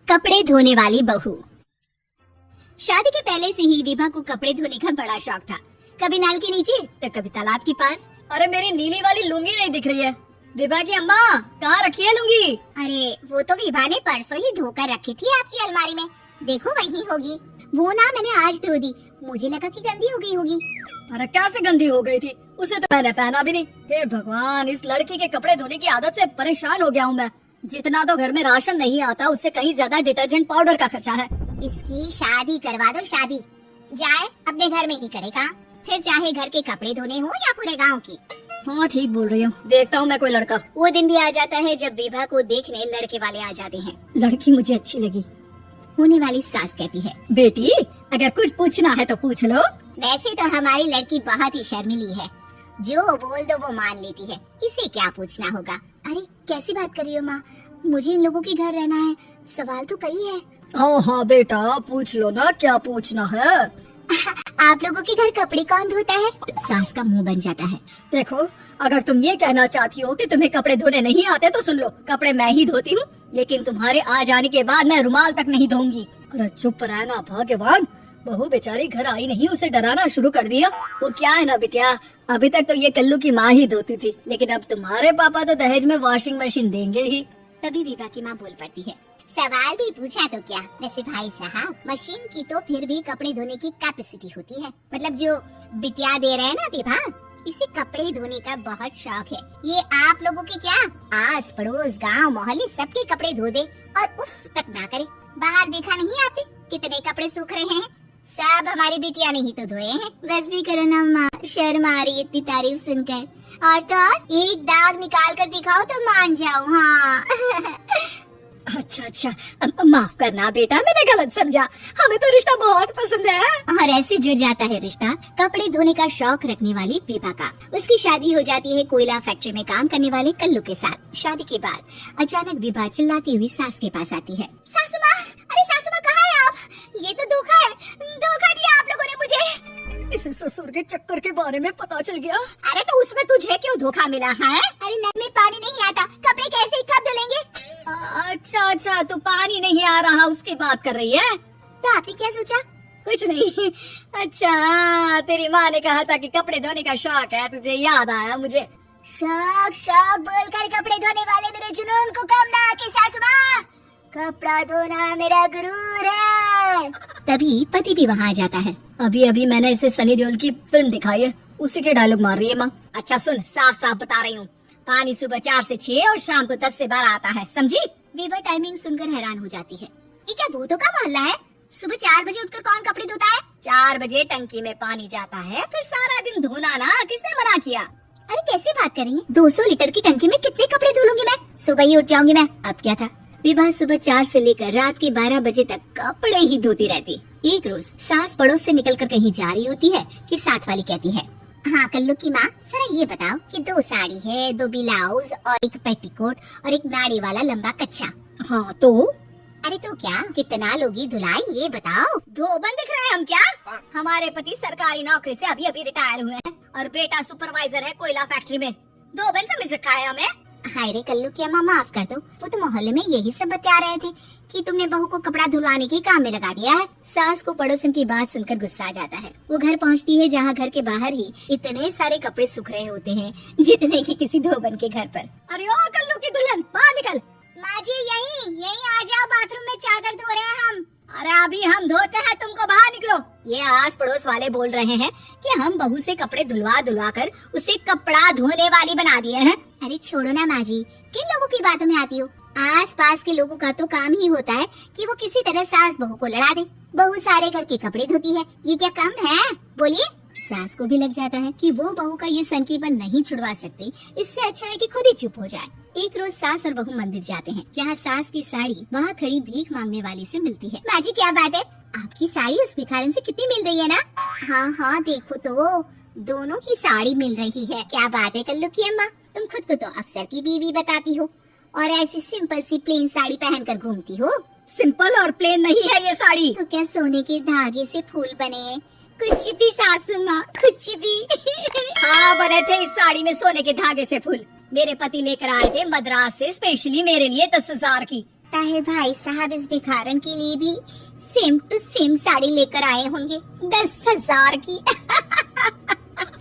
कपड़े धोने वाली बहू। शादी के पहले से ही विभा को कपड़े धोने का बड़ा शौक था। कभी नल के नीचे तो कभी तालाब के पास। अरे मेरी नीली वाली लुंगी नहीं दिख रही है। विभा की अम्मा कहाँ रखी है लुंगी? अरे वो तो विभा ने परसों ही धोकर रखी थी आपकी अलमारी में, देखो वही होगी। वो ना मैंने आज धो दी, मुझे लगा कि गंदी हो गई होगी। अरे कैसे गंदी हो गई थी? उसे तो मैंने पहना भी नहीं। हे भगवान, इस लड़की के कपड़े धोने की आदत से परेशान हो गया हूँ मैं। जितना तो घर में राशन नहीं आता उससे कहीं ज्यादा डिटर्जेंट पाउडर का खर्चा है। इसकी शादी करवा दो, शादी जाए अपने घर में ही करेगा, फिर चाहे घर के कपड़े धोने हो या पूरे गांव की। हाँ ठीक बोल रही हूँ, देखता हूँ मैं कोई लड़का। वो दिन भी आ जाता है जब विभा को देखने लड़के वाले आ जाते हैं। लड़की मुझे अच्छी लगी। होने वाली सास कहती है, बेटी अगर कुछ पूछना है तो पूछ लो। वैसे तो हमारी लड़की बहुत ही शर्मीली है, जो बोल दो वो मान लेती है, इसे क्या पूछना होगा। अरे कैसी बात कर रही हो माँ, मुझे इन लोगों के घर रहना है, सवाल तो कई है। हाँ हाँ बेटा पूछ लो ना, क्या पूछना है। आप लोगों के घर कपड़े कौन धोता है? सास का मुंह बन जाता है। देखो अगर तुम ये कहना चाहती हो कि तुम्हें कपड़े धोने नहीं आते तो सुन लो, कपड़े मैं ही धोती हूँ, लेकिन तुम्हारे आ जाने के बाद मैं रुमाल तक नहीं धोऊंगी। अरे चुप रहना भगवान, बहू बेचारी घर आई नहीं, उसे डराना शुरू कर दिया। वो क्या है ना बिटिया, अभी तक तो ये कल्लू की माँ ही धोती थी, लेकिन अब तुम्हारे पापा तो दहेज में वॉशिंग मशीन देंगे ही। तभी विभा की माँ बोल पड़ती है, सवाल भी पूछा तो क्या, वैसे भाई साहब मशीन की तो फिर भी कपड़े धोने की कैपेसिटी होती है। मतलब जो बिटिया दे रहे हैं ना विभा, इसे कपड़े धोने का बहुत शौक है। ये आप लोगों के क्या आस पड़ोस गांव मोहल्ले सबके कपड़े धो दे और उफ तक ना करे। बाहर देखा नहीं आपने कितने कपड़े सूख रहे हैं? सब हमारी बिटिया ने ही तो धोए हैं। बस भी करो ना माँ, शर्म आ रही इतनी तारीफ सुनकर। और तो और एक दाग निकाल कर दिखाओ तो मान जाओ। हाँ अच्छा माफ करना बेटा, मैंने गलत समझा, हमें तो रिश्ता बहुत पसंद है। और ऐसे जुड़ जाता है रिश्ता कपड़े धोने का शौक रखने वाली विभा का। उसकी शादी हो जाती है कोयला फैक्ट्री में काम करने वाले कल्लू के साथ। शादी के बाद अचानक विभा चिल्लाती हुई सास के पास आती है, सासू माँ, अरे सासू माँ कहाँ है आप? ये तो धोखा है, धोखा दिया आप लोगों ने मुझे। इसे ससुर के चक्कर के बारे में पता चल गया। अरे तो उसमें तुझे क्यों धोखा मिला है? अरे नल में पानी नहीं आता, कपड़े कैसे कब धुलेंगे? अच्छा तो पानी नहीं आ रहा उसकी बात कर रही है? तो आपने क्या सोचा? कुछ नहीं। अच्छा तेरी माँ ने कहा था कि कपड़े धोने का शौक है, तुझे याद आया मुझे। शौक बोलकर कपड़े धोने वाले मेरे जुनून को कम ना आके सासू माँ, कपड़ा धोना मेरा गुरूर है। तभी पति भी वहाँ आ जाता है। अभी मैंने इसे सनी देओल की फिल्म दिखाई है, उसी के डायलॉग मार रही है माँ। अच्छा सुन, साफ साफ बता रही हूँ, पानी सुबह 4 से 6 और शाम को 10 से 12 आता है, समझी? विभा टाइमिंग सुनकर हैरान हो जाती है। ये क्या भूतों का मोहल्ला है? सुबह 4 बजे उठकर कौन कपड़े धोता है? 4 बजे टंकी में पानी जाता है, फिर सारा दिन धोना ना, किसने मना किया? अरे कैसी बात कर रही है? 200 लीटर की टंकी में कितने कपड़े धो लूंगी मैं? सुबह ही उठ जाऊंगी मैं। अब क्या था, विभा सुबह 4 से लेकर रात के 12 बजे तक कपड़े ही धोती रहती। एक रोज सास पड़ोस से निकलकर कहीं जा रही होती है कि साथ वाली कहती है, हाँ कल्लू की माँ, जरा ये बताओ कि 2 साड़ी है, 2 ब्लाउज और एक पेटीकोट और एक नाड़ी वाला लंबा कच्छा। हाँ तो? अरे तो क्या, कितना लोगी धुलाई ये बताओ। धोबन दिख रहे हैं हम क्या? हमारे पति सरकारी नौकरी से अभी रिटायर हुए हैं और बेटा सुपरवाइजर है कोयला फैक्ट्री में। धोबन समझ रखा है हमें। हाय रे कल्लू की अम्मा, माफ कर दो, वो तो मोहल्ले में यही सब बता रहे थे कि तुमने बहू को कपड़ा धुलवाने के काम में लगा दिया है। सास को पड़ोसन की बात सुनकर गुस्सा आ जाता है। वो घर पहुंचती है जहां घर के बाहर ही इतने सारे कपड़े सूख रहे होते हैं जितने कि किसी धोबन के घर पर। अरे ओ कल्लू की दुल्हन, बाहर निकल। माँ जी यहीं आ जाओ, बाथरूम में चादर धो रहे हैं हम। अरे अभी हम धोते हैं, तुमको बाहर निकलो। ये आस पड़ोस वाले बोल रहे हैं कि हम बहू से कपड़े धुलवा कर उसे कपड़ा धोने वाली बना दिए हैं। अरे छोड़ो ना माँ जी, किन लोगों की बातों में आती हो? आस पास के लोगों का तो काम ही होता है कि वो किसी तरह सास बहू को लड़ा दे। बहू सारे घर के कपड़े धोती है, ये क्या कम है? बोलिए। सास को भी लग जाता है कि वो बहू का ये सनकीपन नहीं छुड़वा सकती, इससे अच्छा है कि खुद ही चुप हो जाए। एक रोज सास और बहू मंदिर जाते हैं, जहाँ सास की साड़ी वहाँ खड़ी भीख मांगने वाली से मिलती है। माँ जी क्या बात है, आपकी साड़ी उस भिखारन से कितनी मिल रही है ना? हाँ देखो तो दोनों की साड़ी मिल रही है। क्या बात है कल्लू की अम्मा, तुम खुद को तो अफसर की बीवी बताती हो और ऐसी सिंपल सी प्लेन साड़ी पहनकर घूमती हो। सिंपल और प्लेन नहीं है ये साड़ी। तो क्या सोने के धागे से फूल बने? कुछ भी सासू माँ, कुछ भी। हाँ बने थे इस साड़ी में सोने के धागे से फूल। मेरे पति लेकर आए थे मद्रास से स्पेशली मेरे लिए 10,000 की। लगता है भाई साहब इस भिखारन के लिए भी सेम टू सेम साड़ी लेकर आए होंगे 10,000 की।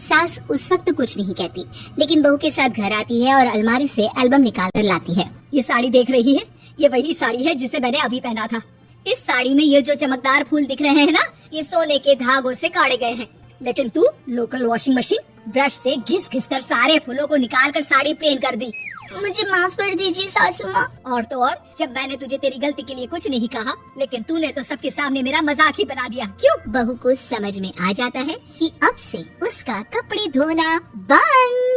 सास उस वक्त कुछ नहीं कहती, लेकिन बहू के साथ घर आती है और अलमारी से एल्बम निकाल कर लाती है। ये साड़ी देख रही है, ये वही साड़ी है जिसे मैंने अभी पहना था। इस साड़ी में ये जो चमकदार फूल दिख रहे हैं ना, ये सोने के धागों से काटे गए हैं। लेकिन तू लोकल वॉशिंग मशीन ब्रश से घिस घिस कर सारे फूलों को निकाल कर साड़ी प्लेन कर दी। मुझे माफ कर दीजिए सासू माँ। और तो और, जब मैंने तुझे तेरी गलती के लिए कुछ नहीं कहा, लेकिन तूने तो सबके सामने मेरा मजाक ही बना दिया। क्यों? बहू को समझ में आ जाता है कि अब से उसका कपड़े धोना बंद।